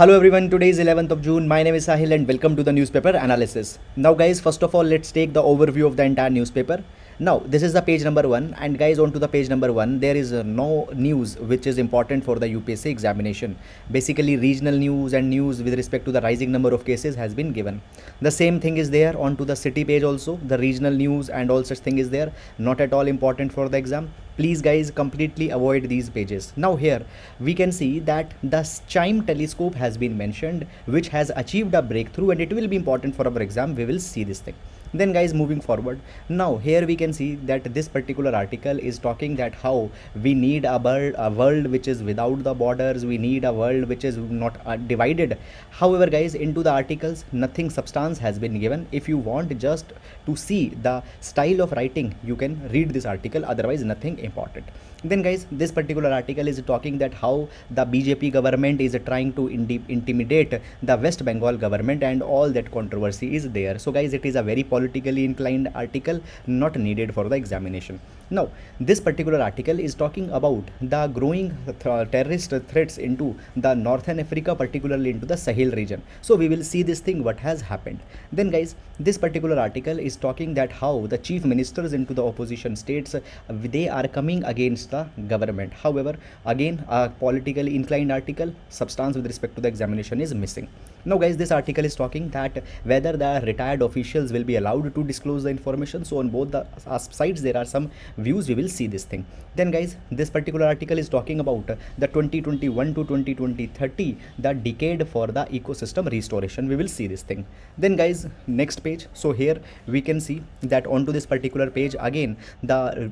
Hello everyone, today is 11th of June. My name is Sahil and welcome to the newspaper analysis. Now guys, first of all, let's take the overview of the entire newspaper. Now, this is the page number 1 and guys, on to the page number 1, there is no news which is important for the UPSC examination. Basically, regional news and news with respect to the rising number of cases has been given. The same thing is there on to the city page also. The regional news and all such thing is there, not at all important for the exam. Please guys, completely avoid these pages. Now here we can see that the chime telescope has been mentioned, which has achieved a breakthrough, and it will be important for our exam. We will see this thing. Then guys, moving forward, now here we can see that this particular article is talking that how we need a world which is without the borders, we need a world which is not divided. However guys, into the articles nothing substance has been given. If you want just to see the style of writing, you can read this article, otherwise nothing important. Then guys, this particular article is talking that how the BJP government is trying to intimidate the West Bengal government, and all that controversy is there. So guys, it is a very politically inclined article, not needed for the examination. Now, this particular article is talking about the growing terrorist threats into the Northern Africa, particularly into the Sahel region. So we will see this thing what has happened. Then guys, this particular article is talking that how the chief ministers into the opposition states, they are coming against the government. However, again, a politically inclined article, substance with respect to the examination is missing. Now guys, this article is talking that whether the retired officials will be allowed to disclose the information. So on both the sides there are some views. We will see this thing. Then guys, this particular article is talking about the 2021 to 2030, the decade for the ecosystem restoration. We will see this thing. Then guys, next page. So here we can see that onto this particular page again the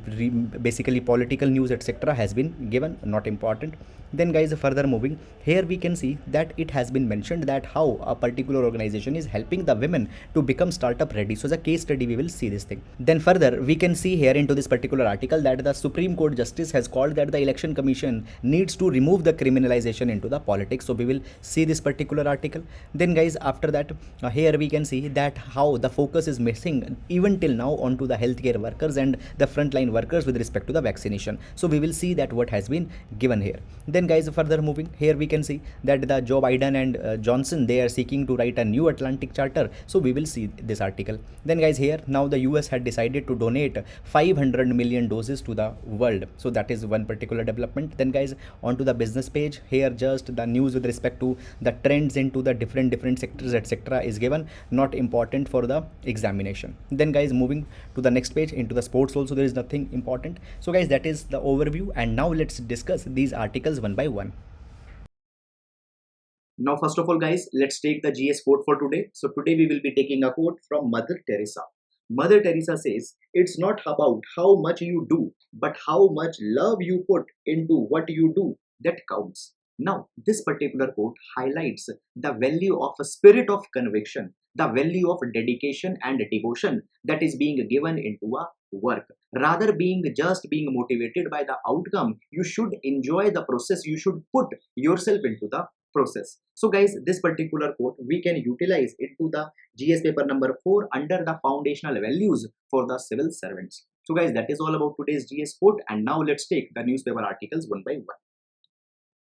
basically political news etc has been given, not important. Then guys, further moving, here we can see that it has been mentioned that how a particular organization is helping the women to become startup ready. So as a case study we will see this thing. Then further we can see here into this particular article that the Supreme Court justice has called that the election commission needs to remove the criminalization into the politics. So we will see this particular article. Then guys, after that here we can see that how the focus is missing even till now onto the healthcare workers and the frontline workers with respect to the vaccination. So we will see that what has been given here. Then guys, further moving, here we can see that the Joe Biden and Johnson, they are seeking to write a new Atlantic Charter. So we will see this article. Then guys, here now the US had decided to donate 500 million doses to the world. So that is one particular development. Then guys, onto the business page, here just the news with respect to the trends into the different sectors etc is given, not important for the examination. Then guys, moving to the next page into the sports also, there is nothing important. So guys, that is the overview, and now let's discuss these articles one by one. Now, first of all, guys, let's take the GS quote for today. So today we will be taking a quote from Mother Teresa. Mother Teresa says, "It's not about how much you do, but how much love you put into what you do that counts." Now, this particular quote highlights the value of a spirit of conviction, the value of dedication and devotion that is being given into a work. Rather being motivated by the outcome, you should enjoy the process. You should put yourself into the process. So guys, this particular quote we can utilize into the GS paper number 4 under the foundational values for the civil servants. So guys, that is all about today's GS quote, and now let's take the newspaper articles one by one.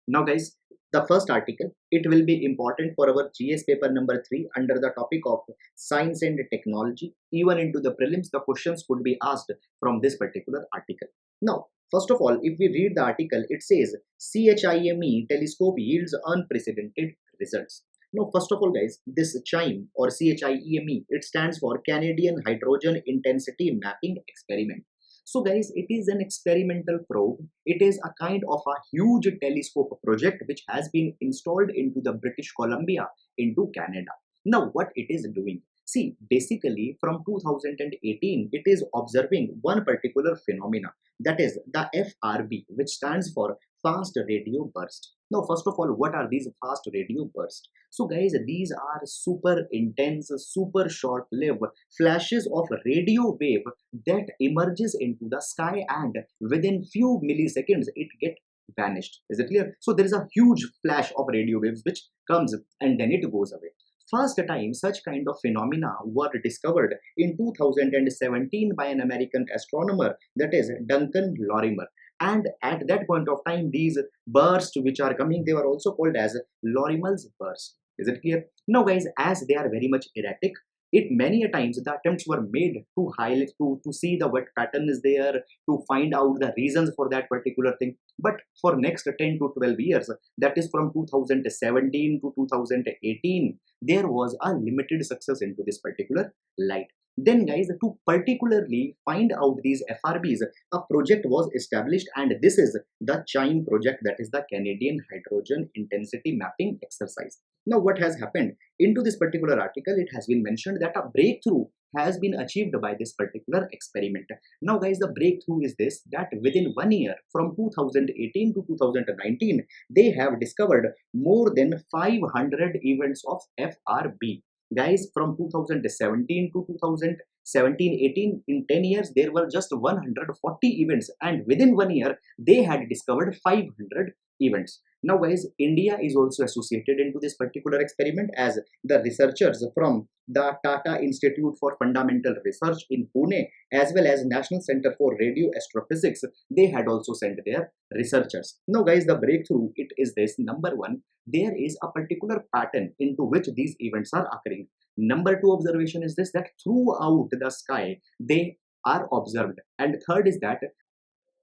Now guys, the first article, it will be important for our GS paper number 3 under the topic of science and technology. Even into the prelims, the questions could be asked from this particular article. Now, first of all, if we read the article, it says CHIME telescope yields unprecedented results. Now, first of all, guys, this CHIME or CHIEME, it stands for Canadian Hydrogen Intensity Mapping Experiment. So guys, it is an experimental probe. It is a kind of a huge telescope project which has been installed into the British Columbia into Canada. Now, what it is doing? See, basically from 2018, it is observing one particular phenomena, that is the FRB, which stands for fast radio burst. Now, first of all, what are these fast radio bursts? So guys, these are super intense, super short-lived flashes of radio wave that emerges into the sky, and within few milliseconds it get vanished. Is it clear? So there is a huge flash of radio waves which comes and then it goes away. First time such kind of phenomena were discovered in 2017 by an American astronomer, that is Duncan Lorimer. And at that point of time, these bursts which are coming, they were also called as Lorimel's burst. Is it clear? Now guys, as they are very much erratic, it many a times the attempts were made to highlight, to see the what pattern is there, to find out the reasons for that particular thing. But for next 10 to 12 years, that is from 2017 to 2018, there was a limited success into this particular light. Then guys, to particularly find out these FRBs, a project was established, and this is the CHIME project, that is the Canadian Hydrogen Intensity Mapping Exercise. Now what has happened? Into this particular article, it has been mentioned that a breakthrough has been achieved by this particular experiment. Now guys, the breakthrough is this, that within 1 year, from 2018 to 2019, they have discovered more than 500 events of FRB. Guys, from 2017 to 2017-18, in 10 years, there were just 140 events, and within 1 year, they had discovered 500 events. Now guys, India is also associated into this particular experiment, as the researchers from the Tata Institute for Fundamental Research in Pune, as well as National Center for Radio Astrophysics, they had also sent their researchers. Now guys, the breakthrough, it is this. Number one, there is a particular pattern into which these events are occurring. Number two observation is this, that throughout the sky, they are observed. And third is that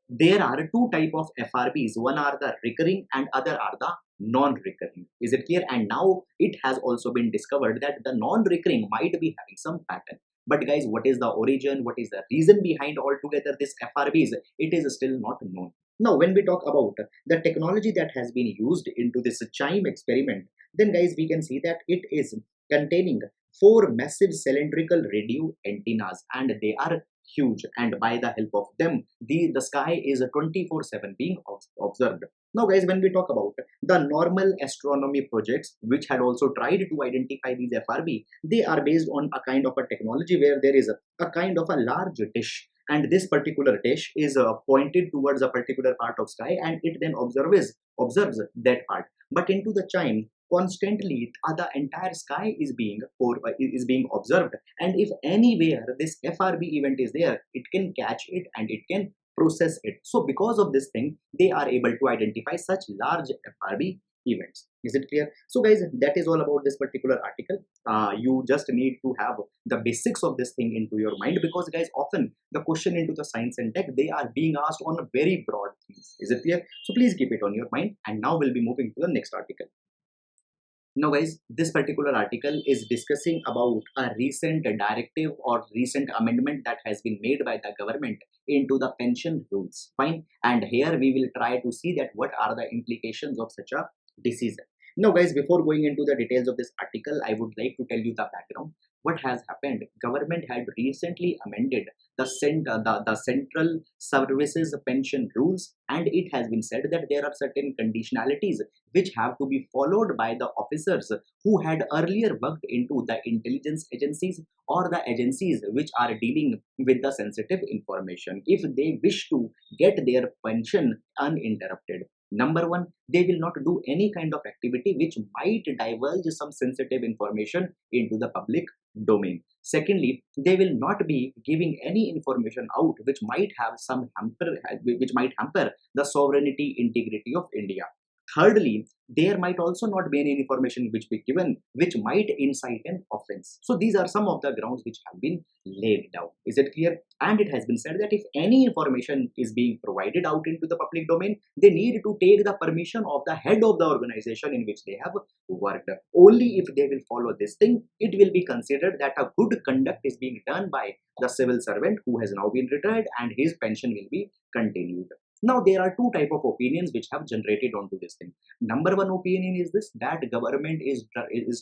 there are two type of FRBs. One are the recurring and other are the non-recurring. Is it clear? And now it has also been discovered that the non-recurring might be having some pattern. But guys, what is the origin? What is the reason behind altogether this FRBs? It is still not known. Now, when we talk about the technology that has been used into this CHIME experiment, then guys, we can see that it is containing 4 massive cylindrical radio antennas, and they are huge, and by the help of them, the sky is 24/7 being observed. Now guys, when we talk about the normal astronomy projects which had also tried to identify these FRB, they are based on a kind of a technology where there is a kind of a large dish, and this particular dish is pointed towards a particular part of sky, and it then observes that part. But into the CHIME, constantly the entire sky is being observed, and if anywhere this FRB event is there, it can catch it and it can process it. So because of this thing, they are able to identify such large FRB events. Is it clear? So guys, that is all about this particular article. You just need to have the basics of this thing into your mind, because guys, often the question into the science and tech, they are being asked on very broad things. Is it clear? So please keep it on your mind. And now we'll be moving to the next article. Now guys, this particular article is discussing about a recent directive or recent amendment that has been made by the government into the pension rules. Fine. And here we will try to see that what are the implications of such a decision. Now guys, before going into the details of this article, I would like to tell you the background. What has happened? Government had recently amended the central services pension rules, and it has been said that there are certain conditionalities which have to be followed by the officers who had earlier worked into the intelligence agencies or the agencies which are dealing with the sensitive information, if they wish to get their pension uninterrupted. Number one, they will not do any kind of activity which might divulge some sensitive information into the public domain. Secondly, they will not be giving any information out which might have some which might hamper the sovereignty integrity of India. Thirdly, there might also not be any information which be given which might incite an offense. So these are some of the grounds which have been laid down. Is it clear? And it has been said that if any information is being provided out into the public domain, they need to take the permission of the head of the organization in which they have worked. Only if they will follow this thing, it will be considered that a good conduct is being done by the civil servant who has now been retired, and his pension will be continued. Now, there are two type of opinions which have generated onto this thing. Number one opinion is this, that government is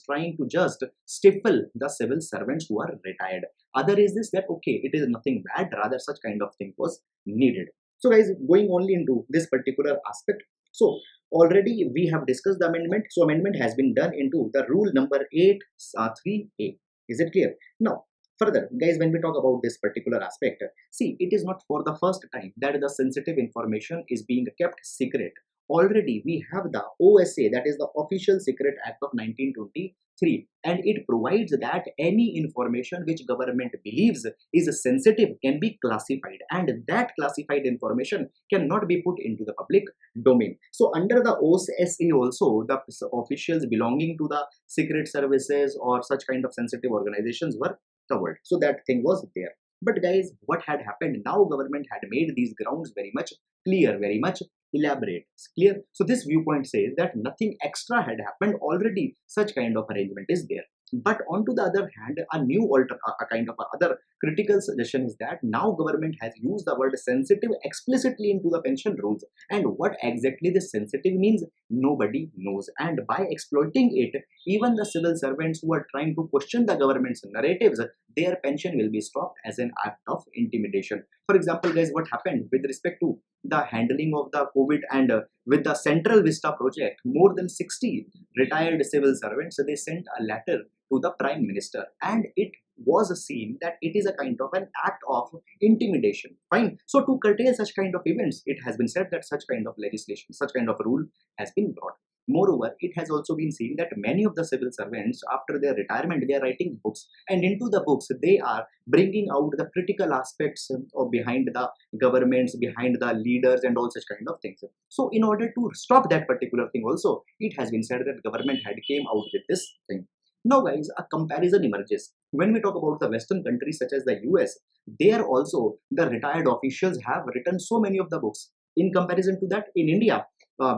trying to just stifle the civil servants who are retired. Other is this, that okay, it is nothing bad, rather such kind of thing was needed. So guys, going only into this particular aspect. So already we have discussed the amendment. So amendment has been done into the rule number 8(3)(a). Is it clear? Now, further, guys, when we talk about this particular aspect, see, it is not for the first time that the sensitive information is being kept secret already we have the OSA, that is the Official Secret Act of 1923, and it provides that any information which government believes is sensitive can be classified, and that classified information cannot be put into the public domain. So under the OSA also, the officials belonging to the secret services or such kind of sensitive organizations were covered. So that thing was there. But guys, what had happened? Now government had made these grounds very much clear, very much elaborate. It's clear. So this viewpoint says that nothing extra had happened. Already such kind of arrangement is there. But on to the other hand, a new a kind of other critical suggestion is that now government has used the word sensitive explicitly into the pension rules, and what exactly this sensitive means nobody knows, and by exploiting it, even the civil servants who are trying to question the government's narratives, their pension will be stopped as an act of intimidation. For example, guys, what happened with respect to the handling of the COVID and with the Central Vista project, more than 60 retired civil servants, they sent a letter to the Prime Minister, and it was seen that it is a kind of an act of intimidation. Fine. So to curtail such kind of events, it has been said that such kind of legislation, such kind of rule has been brought. Moreover, it has also been seen that many of the civil servants, after their retirement, they are writing books, and into the books they are bringing out the critical aspects of behind the governments, behind the leaders, and all such kind of things. So, in order to stop that particular thing, also it has been said that government had came out with this thing. Now, guys, a comparison emerges when we talk about the Western countries such as the US. There also the retired officials have written so many of the books. In comparison to that, in India,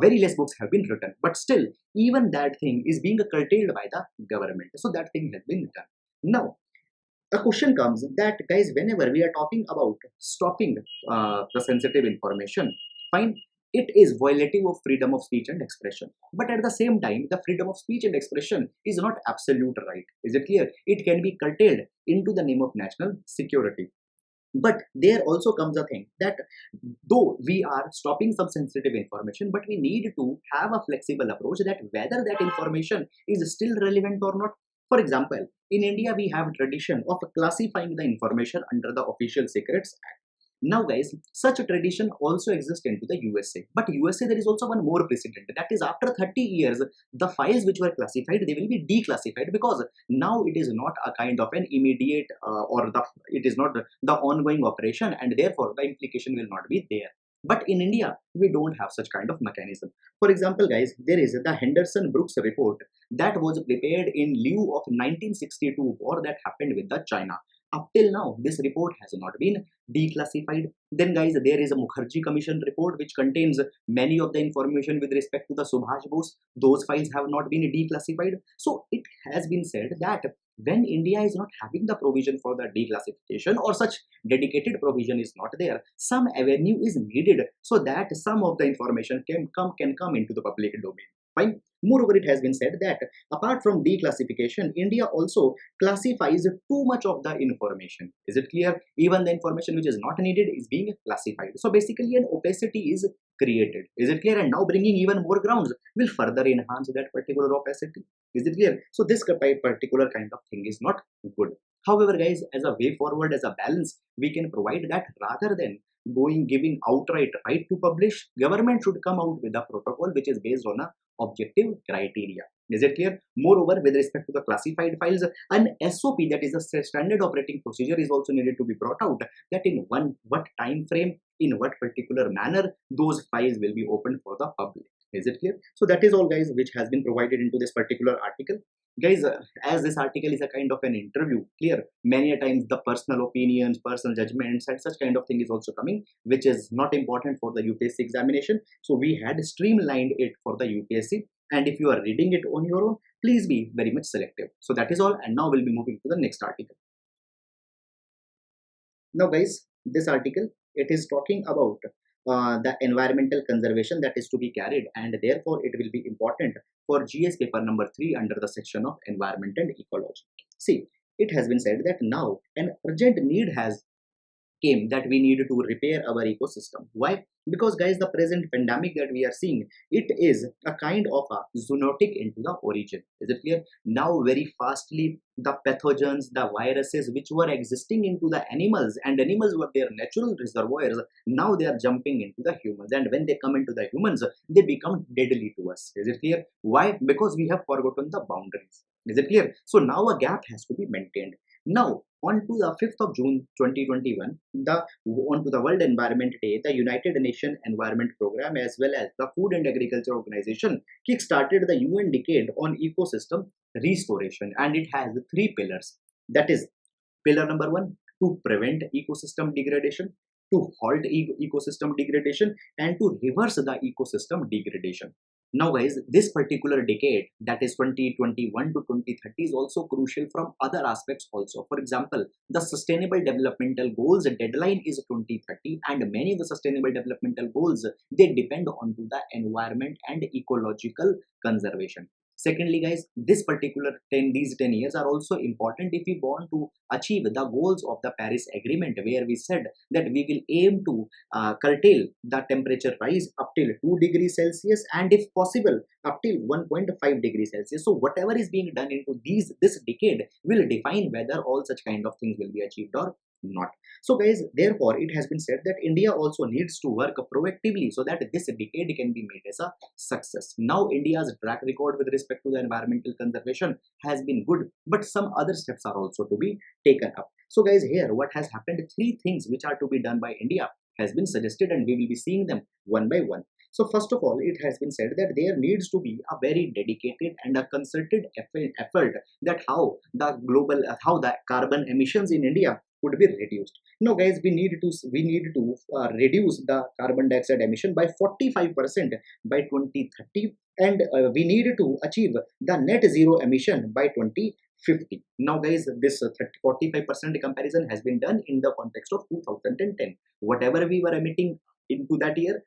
very less books have been written, but still even that thing is being curtailed by the government, so that thing has been done. Now a question comes that, guys, whenever we are talking about stopping the sensitive information, fine, it is violative of freedom of speech and expression, but at the same time the freedom of speech and expression is not absolute right. Is it clear? It can be curtailed into the name of national security. But there also comes a thing that though we are stopping some sensitive information, but we need to have a flexible approach that whether that information is still relevant or not. For example, in India we have a tradition of classifying the information under the Official Secrets Act. Now, guys, such a tradition also exists into the USA. But USA, there is also one more precedent. That is, after 30 years, the files which were classified, they will be declassified, because now it is not a kind of an immediate it is not the ongoing operation, and therefore the implication will not be there. But in India, we don't have such kind of mechanism. For example, guys, there is the Henderson Brooks report that was prepared in lieu of 1962 war that happened with the China. Up till now, this report has not been declassified. Then, guys, there is a Mukherjee Commission report which contains many of the information with respect to the Subhash Bose. Those files have not been declassified. So it has been said that when India is not having the provision for the declassification, or such dedicated provision is not there, some avenue is needed so that some of the information can come into the public domain. Fine. Moreover, it has been said that apart from declassification, India also classifies too much of the information. Is it clear? Even the information which is not needed is being classified. So basically an opacity is created. Is it clear? And now bringing even more grounds will further enhance that particular opacity. Is it clear? So this particular kind of thing is not good. However, guys, as a way forward, as a balance, we can provide that rather than giving outright right to publish, government should come out with a protocol which is based on a objective criteria. Is it clear? Moreover, with respect to the classified files, an SOP, that is a standard operating procedure, is also needed to be brought out, that in what time frame, in what particular manner those files will be opened for the public. Is it clear? So that is all, guys, which has been provided into this particular article. Guys, as this article is a kind of an interview, clear, many a times the personal opinions, personal judgments, and such kind of thing is also coming, which is not important for the UPSC examination. So we had streamlined it for the UPSC, and if you are reading it on your own, please be very much selective. So that is all, and now we'll be moving to the next article. Now, guys, this article, it is talking about the environmental conservation that is to be carried, and therefore it will be important for GS paper number 3 under the section of environment and ecology. See, it has been said that now an urgent need has came that we need to repair our ecosystem. Why? Because guys, the present pandemic that we are seeing, it is a kind of a zoonotic into the origin. Is it clear? Now very fastly the pathogens, the viruses which were existing into the animals, and animals were their natural reservoirs, now they are jumping into the humans, and when they come into the humans, they become deadly to us. Is it clear? Why? Because we have forgotten the boundaries. Is it clear? So now a gap has to be maintained. Now, on to the 5th of June 2021, on to the World Environment Day, the United Nations Environment Program as well as the Food and Agriculture Organization kick-started the UN Decade on Ecosystem Restoration, and it has three pillars. That is, pillar number one, to prevent ecosystem degradation, to halt ecosystem degradation, and to reverse the ecosystem degradation. Now guys, this particular decade, that is 2021 to 2030, is also crucial from other aspects also. For example, the Sustainable Developmental Goals deadline is 2030, and many of the Sustainable Developmental Goals, they depend on the environment and ecological conservation. Secondly guys, this particular these 10 years are also important if we want to achieve the goals of the Paris Agreement, where we said that we will aim to curtail the temperature rise up till 2 degrees Celsius, and if possible up till 1.5 degrees Celsius. So whatever is being done into this decade will define whether all such kind of things will be achieved or not. So guys, therefore it has been said that India also needs to work proactively so that this decade can be made as a success. Now India's track record with respect to the environmental conservation has been good, but some other steps are also to be taken up. So guys, here what has happened, three things which are to be done by India has been suggested, and we will be seeing them one by one. So first of all, it has been said that there needs to be a very dedicated and a concerted effort that how the carbon emissions in India would be reduced. Now guys, we need to reduce the carbon dioxide emission by 45% by 2030, and we need to achieve the net zero emission by 2050. Now guys, this 45% comparison has been done in the context of 2010. Whatever we were emitting into that year,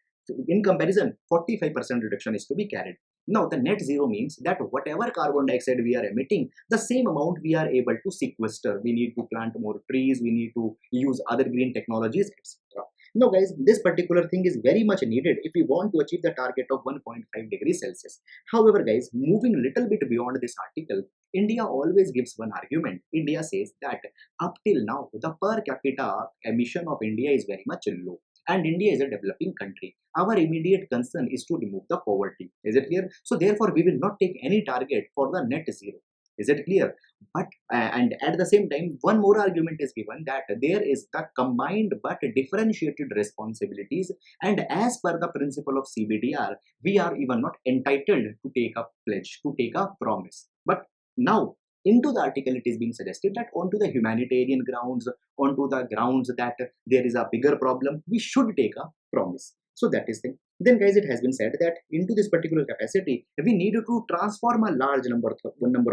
in comparison 45% reduction is to be carried. Now the net zero means that whatever carbon dioxide we are emitting, the same amount we are able to sequester. We need to plant more trees, we need to use other green technologies, etc. Now guys, this particular thing is very much needed if we want to achieve the target of 1.5 degrees Celsius. However guys, moving a little bit beyond this article, India always gives one argument. India says that up till now, the per capita emission of India is very much low, and India is a developing country. Our immediate concern is to remove the poverty. Is it clear? So therefore, we will not take any target for the net zero. Is it clear? But and at the same time, one more argument is given that there is the combined but differentiated responsibilities, and as per the principle of CBDR, we are even not entitled to take a pledge, to take a promise. But now, into the article, it is being suggested that onto the humanitarian grounds, onto the grounds that there is a bigger problem, we should take a promise. So that is thing. Then guys, it has been said that into this particular capacity, we need to transform a large number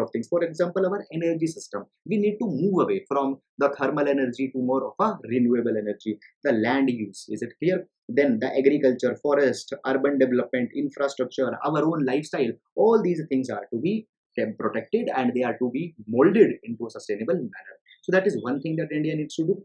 of things. For example, our energy system. We need to move away from the thermal energy to more of a renewable energy. The land use, is it clear? Then the agriculture, forest, urban development, infrastructure, our own lifestyle, all these things are to be protected, and they are to be molded into a sustainable manner. So that is one thing that India needs to do.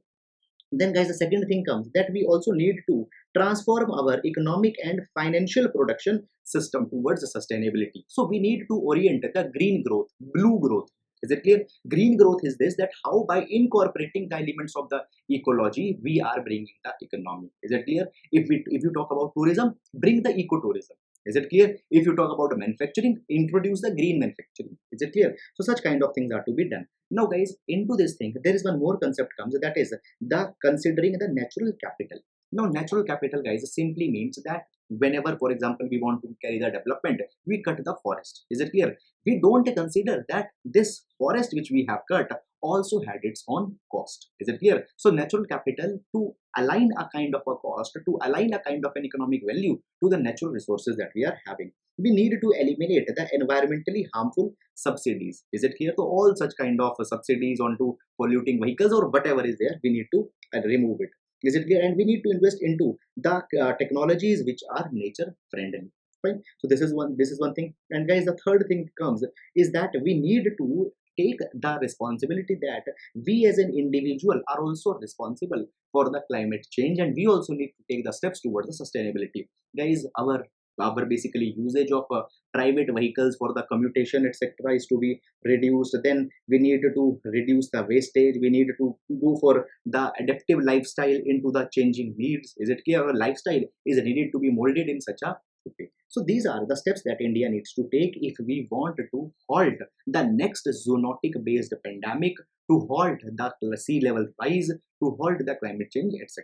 Then guys, the second thing comes that we also need to transform our economic and financial production system towards sustainability. So we need to orient the green growth, blue growth. Is it clear? Green growth is this, that how by incorporating the elements of the ecology, we are bringing the economy. Is it clear? If you talk about tourism, bring the ecotourism. Is it clear? If you talk about manufacturing, introduce the green manufacturing. Is it clear? So such kind of things are to be done. Now guys, into this thing, there is one more concept comes, that is the considering the natural capital. Now natural capital guys simply means that whenever, for example, we want to carry the development, we cut the forest. Is it clear? We don't consider that this forest which we have cut also had its own cost. Is it clear? So natural capital, to align a kind of a cost, to align a kind of an economic value to the natural resources that we are having, we need to eliminate the environmentally harmful subsidies. Is it clear? So all such kind of subsidies onto polluting vehicles or whatever is there, we need to remove it. Is it clear? And we need to invest into the technologies which are nature friendly. Fine. So this is one thing. And guys, the third thing comes is that we need to take the responsibility that we as an individual are also responsible for the climate change, and we also need to take the steps towards the sustainability. Guys, our basically usage of private vehicles for the commutation etc is to be reduced. Then we need to reduce the wastage, we need to go for the adaptive lifestyle into the changing needs. Is it clear? Our lifestyle is needed to be molded in such a way. So these are the steps that India needs to take if we want to halt the next zoonotic based pandemic, to halt the sea level rise, to halt the climate change etc.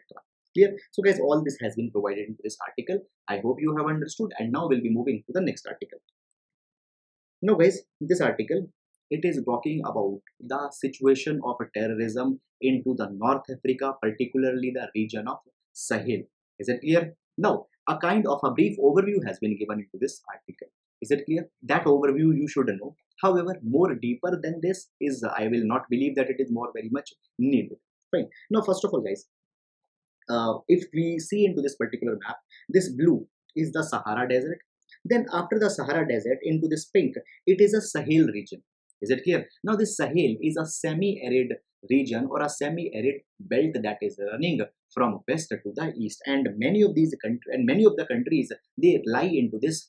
Clear? So guys, all this has been provided in this article. I hope you have understood, and now we'll be moving to the next article. Now guys, this article, it is talking about the situation of terrorism into the North Africa, particularly the region of Sahel. Is it clear? Now, a kind of a brief overview has been given into this article. Is it clear? That overview you should know. However, more deeper than this is, I will not believe that it is more very much needed. Fine. Now, first of all, guys, if we see into this particular map, this blue is the Sahara Desert. Then after the Sahara Desert, into this pink, it is a Sahel region. Is it clear? Now this Sahel is a semi-arid region or a semi-arid belt that is running from west to the east, and many of the countries, they lie into this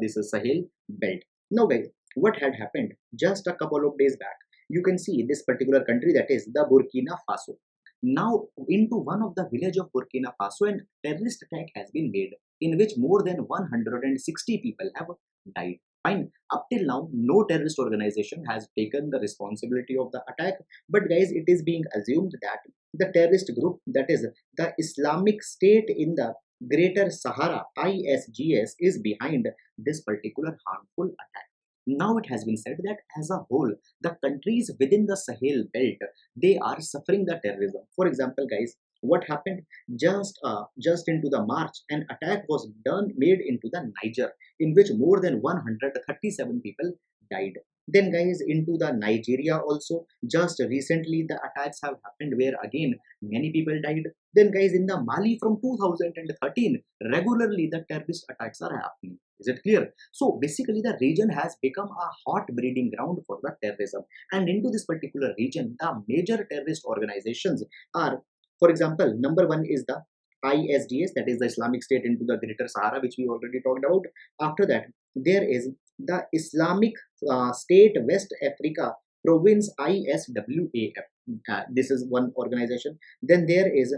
this Sahel belt. Now guys, what had happened just a couple of days back? You can see this particular country, that is the Burkina Faso. Now, into one of the village of Burkina Faso, an terrorist attack has been made, in which more than 160 people have died. Fine. Up till now, no terrorist organization has taken the responsibility of the attack. But guys, it is being assumed that the terrorist group, that is the Islamic State in the Greater Sahara, ISGS, is behind this particular harmful attack. Now it has been said that as a whole, the countries within the Sahel belt, they are suffering the terrorism. For example, guys, what happened just into the March, an attack was made into the Niger, in which more than 137 people died. Then guys, into the Nigeria also, just recently the attacks have happened where again many people died. Then guys, in the Mali from 2013, regularly the terrorist attacks are happening. Is it clear? So basically the region has become a hot breeding ground for the terrorism. And into this particular region, the major terrorist organizations are, for example, number one is the ISDS, that is the Islamic State into the Greater Sahara, which we already talked about. After that, there is the Islamic State West Africa Province, ISWAF. This is one organization. Then there is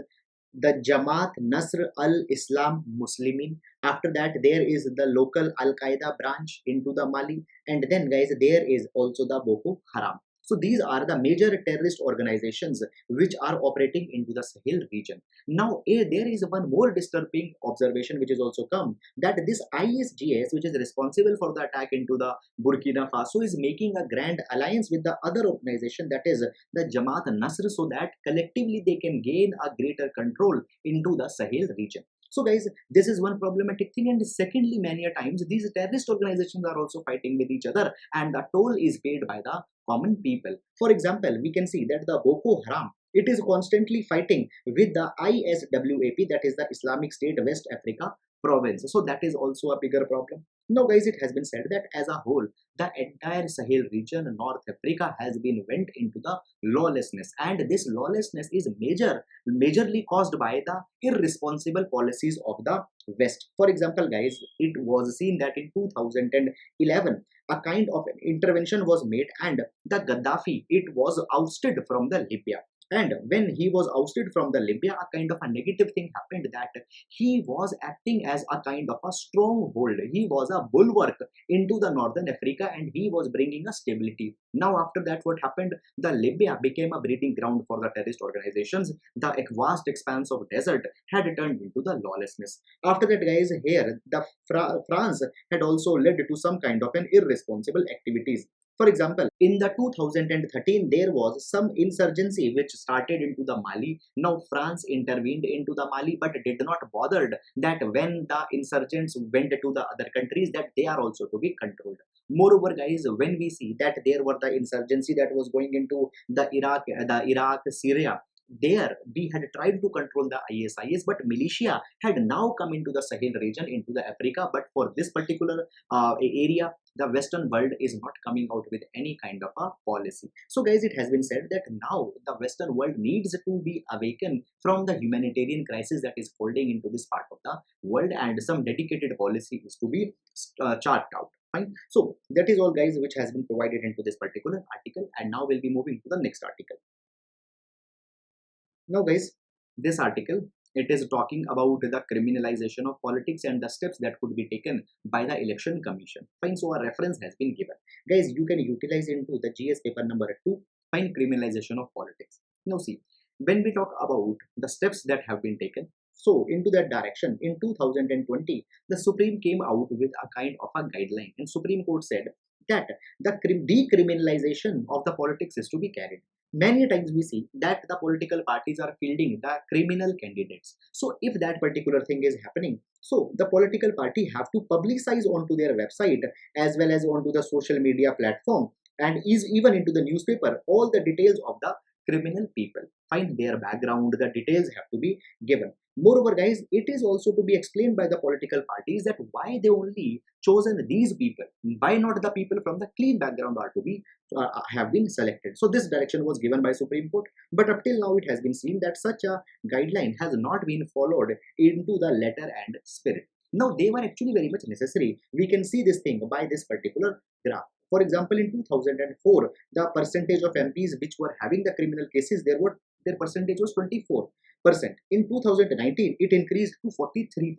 the Jamaat Nasr al-Islam Muslimin. After that, there is the local Al-Qaeda branch into the Mali. And then guys, there is also the Boko Haram. So these are the major terrorist organizations which are operating into the Sahel region. Now, there is one more disturbing observation which is also come, that this ISGS, which is responsible for the attack into the Burkina Faso, is making a grand alliance with the other organization, that is the Jamaat Nasr, so that collectively they can gain a greater control into the Sahel region. So guys, this is one problematic thing. And secondly, many a times these terrorist organizations are also fighting with each other, and the toll is paid by the common people. For example, we can see that the Boko Haram, it is constantly fighting with the ISWAP, that is the Islamic State West Africa Province. So that is also a bigger problem. Now guys, it has been said that as a whole, the entire Sahel region, North Africa, has been went into the lawlessness, and this lawlessness is majorly caused by the irresponsible policies of the West. For example, guys, it was seen that in 2011, a kind of an intervention was made, and the Gaddafi, it was ousted from the Libya. And when he was ousted from the Libya, a kind of a negative thing happened, that he was acting as a kind of a stronghold. He was a bulwark into the Northern Africa, and he was bringing a stability. Now after that, what happened? The Libya became a breeding ground for the terrorist organizations. The vast expanse of desert had turned into the lawlessness. After that, guys, here the France had also led to some kind of an irresponsible activities. For example, in the 2013, there was some insurgency which started into the Mali. Now France intervened into the Mali, but did not bothered that when the insurgents went to the other countries, that they are also to be controlled. Moreover, guys, when we see that there were the insurgency that was going into the Iraq, Syria, there we had tried to control the ISIS, but militia had now come into the Sahel region, into the Africa. But for this particular area, the Western world is not coming out with any kind of a policy. So guys, it has been said that now the Western world needs to be awakened from the humanitarian crisis that is holding into this part of the world, and some dedicated policy is to be charted out. Fine. So that is all guys which has been provided into this particular article, and now we'll be moving to the next article. Now guys, this article, it is talking about the criminalization of politics and the steps that could be taken by the election commission. Fine. So a reference has been given. Guys, you can utilize into the GS paper number 2, fine, criminalization of politics. Now see, when we talk about the steps that have been taken, so into that direction, in 2020, the Supreme came out with a kind of a guideline, and Supreme Court said that the decriminalization of the politics is to be carried. Many times we see that the political parties are fielding the criminal candidates. So if that particular thing is happening, so the political party have to publicize onto their website as well as onto the social media platform, and is even into the newspaper all the details of the criminal people. Find their background, the details have to be given. Moreover, guys, it is also to be explained by the political parties that why they only chosen these people, why not the people from the clean background are to be have been selected. So this direction was given by Supreme Court, but up till now it has been seen that such a guideline has not been followed into the letter and spirit. Now they were actually very much necessary. We can see this thing by this particular graph. For example, in 2004, the percentage of MPs which were having the criminal cases, their percentage was 24%. In 2019, it increased to 43%.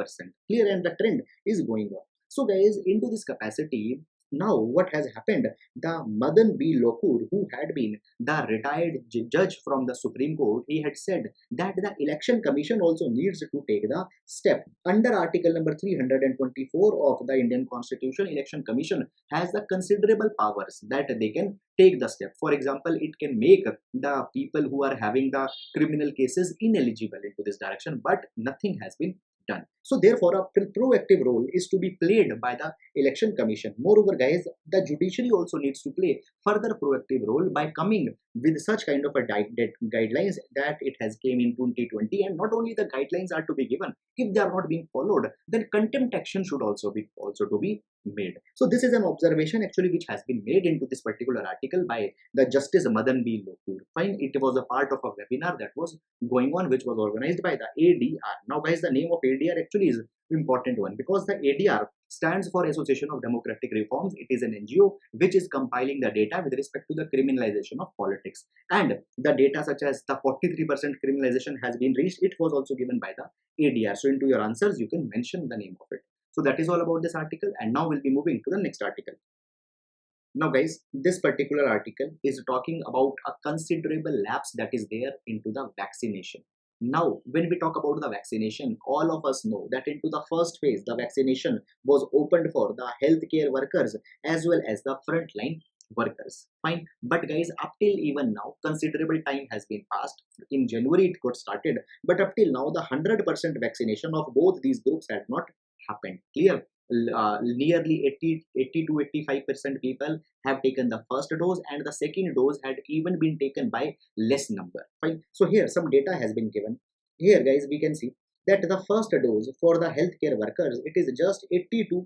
Clear, and the trend is going on. So guys, into this capacity, now what has happened, the Madan B. Lokur, who had been the retired judge from the Supreme Court, he had said that the election commission also needs to take the step. Under article number 324 of the Indian Constitution, election commission has the considerable powers that they can take the step. For example, it can make the people who are having the criminal cases ineligible into this direction, but nothing has been done. So therefore, a proactive role is to be played by the election commission. Moreover, guys, the judiciary also needs to play further proactive role by coming with such kind of a guidelines that it has came in 2020. And not only the guidelines are to be given, if they are not being followed, then contempt action should also to be made. So this is an observation actually which has been made into this particular article by the Justice Madan B. Lokur. Fine, it was a part of a webinar that was going on, which was organized by the ADR. Now guys, the name of ADR actually is important one, because the ADR stands for Association of Democratic Reforms. It is an NGO which is compiling the data with respect to the criminalization of politics, and the data such as the 43% criminalization has been reached, it was also given by the ADR. So into your answers you can mention the name of it. So that is all about this article, and now we'll be moving to the next article. Now guys, this particular article is talking about a considerable lapse that is there into the vaccination. Now, when we talk about the vaccination, all of us know that into the first phase, the vaccination was opened for the healthcare workers as well as the frontline workers. Fine. But guys, up till even now, considerable time has been passed. In January, it got started. But up till now, the 100% vaccination of both these groups had not happened. Clear? Nearly 80 to 85% people have taken the first dose, and the second dose had even been taken by less number. Fine. So here some data has been given. Here guys, we can see that the first dose for the healthcare workers, it is just 82%.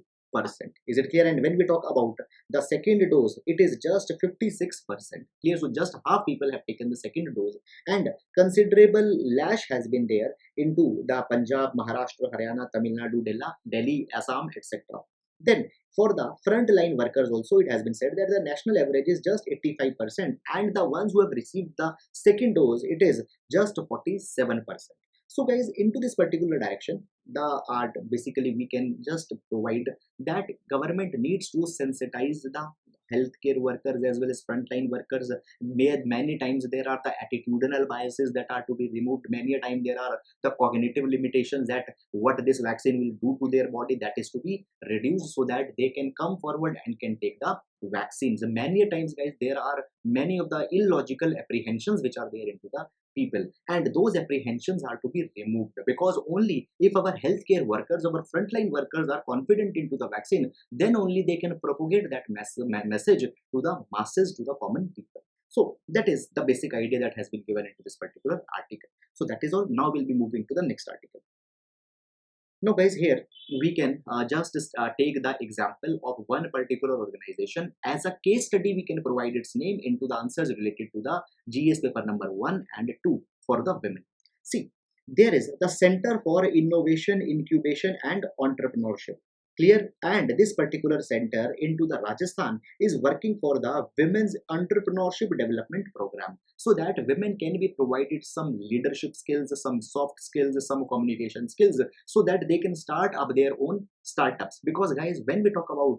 Is it clear? And when we talk about the second dose, it is just 56%. Clear? So just half people have taken the second dose, and considerable lash has been there into the Punjab, Maharashtra, Haryana, Tamil Nadu, Delhi, Assam, etc. Then for the frontline workers also, it has been said that the national average is just 85%, and the ones who have received the second dose, it is just 47%. So guys, into this particular direction, the art basically we can just provide that government needs to sensitize the healthcare workers as well as frontline workers. Many times there are the attitudinal biases that are to be removed. Many a time there are the cognitive limitations that what this vaccine will do to their body, that is to be reduced so that they can come forward and can take the vaccines. Many a times guys, there are many of the illogical apprehensions which are there into the people, and those apprehensions are to be removed, because only if our healthcare workers, our frontline workers are confident into the vaccine, then only they can propagate that message to the masses, to the common people. So that is the basic idea that has been given into this particular article. So that is all. Now we'll be moving to the next article. Now guys, here we can just take the example of one particular organization as a case study. We can provide its name into the answers related to the GS paper number 1 and 2 for the women. See, there is the Center for Innovation, Incubation and Entrepreneurship. Clear? And this particular center into the Rajasthan is working for the Women's Entrepreneurship Development Program, so that women can be provided some leadership skills, some soft skills, some communication skills, so that they can start up their own startups. Because guys, when we talk about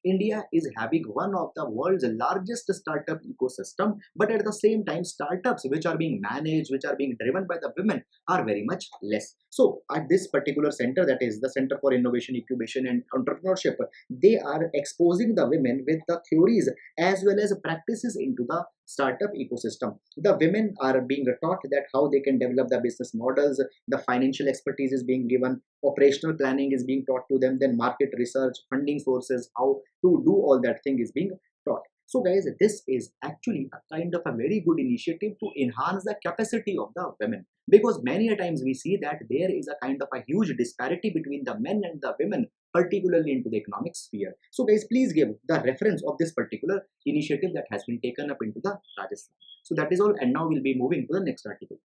India is having one of the world's largest startup ecosystem, but at the same time, startups which are being managed, which are being driven by the women are very much less. So at this particular center, that is the Center for Innovation, Incubation and Entrepreneurship, they are exposing the women with the theories as well as practices into the startup ecosystem. The women are being taught that how they can develop the business models, the financial expertise is being given, operational planning is being taught to them, then market research, funding sources, how to do all that thing is being taught. So guys, this is actually a kind of a very good initiative to enhance the capacity of the women, because many a times we see that there is a kind of a huge disparity between the men and the women, particularly into the economic sphere. So guys, please give the reference of this particular initiative that has been taken up into the Rajasthan. So that is all, and now we'll be moving to the next article.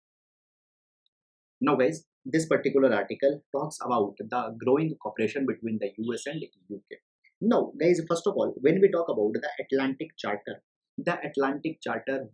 Now guys, this particular article talks about the growing cooperation between the US and UK. Now guys, first of all, when we talk about the Atlantic Charter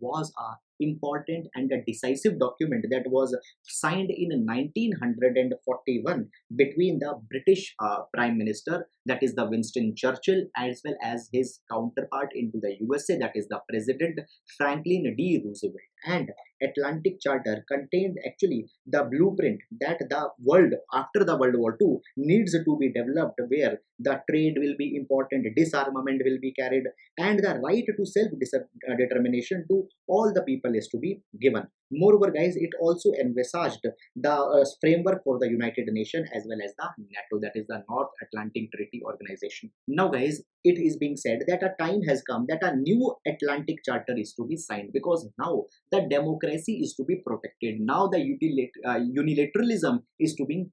was a important and a decisive document that was signed in 1941 between the British Prime Minister, that is the Winston Churchill, as well as his counterpart into the USA, that is the President Franklin D. Roosevelt. And Atlantic Charter contained actually the blueprint that the world after the World War II needs to be developed, where the trade will be important, disarmament will be carried, and the right to self-determination to all the people is to be given. Moreover, guys, it also envisaged the framework for the United Nations as well as the NATO, that is the North Atlantic Treaty Organization. Now, guys, it is being said that a time has come that a new Atlantic Charter is to be signed, because now the democracy is to be protected. Now the unilateralism is to be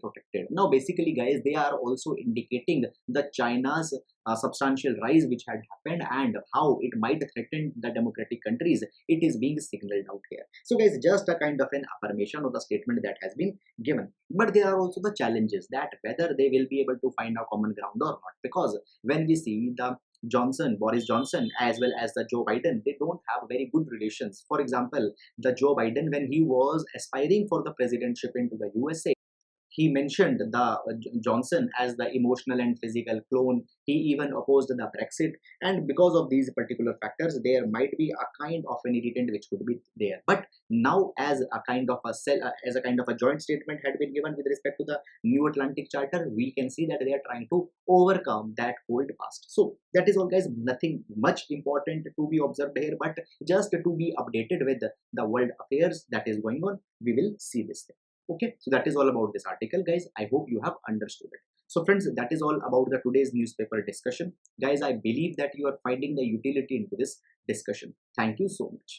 protected. Now, basically, guys, they are also indicating the China's substantial rise which had happened and how it might threaten the democratic countries. It is being signaled out here. So guys, just a kind of an affirmation of the statement that has been given. But there are also the challenges, that whether they will be able to find a common ground or not, because when we see the Boris Johnson as well as the Joe Biden, they don't have very good relations. For example, the Joe Biden, when he was aspiring for the presidentship into the USA, he mentioned the Johnson as the emotional and physical clone. He even opposed the Brexit, and because of these particular factors, there might be a kind of an irritant which could be there. But now, as a kind of a joint statement had been given with respect to the New Atlantic Charter, we can see that they are trying to overcome that old past. So that is all, guys. Nothing much important to be observed here, but just to be updated with the world affairs that is going on, we will see this thing. Okay, so that is all about this article, guys. I hope you have understood it. So friends, that is all about the today's newspaper discussion. Guys, I believe that you are finding the utility into this discussion. Thank you so much.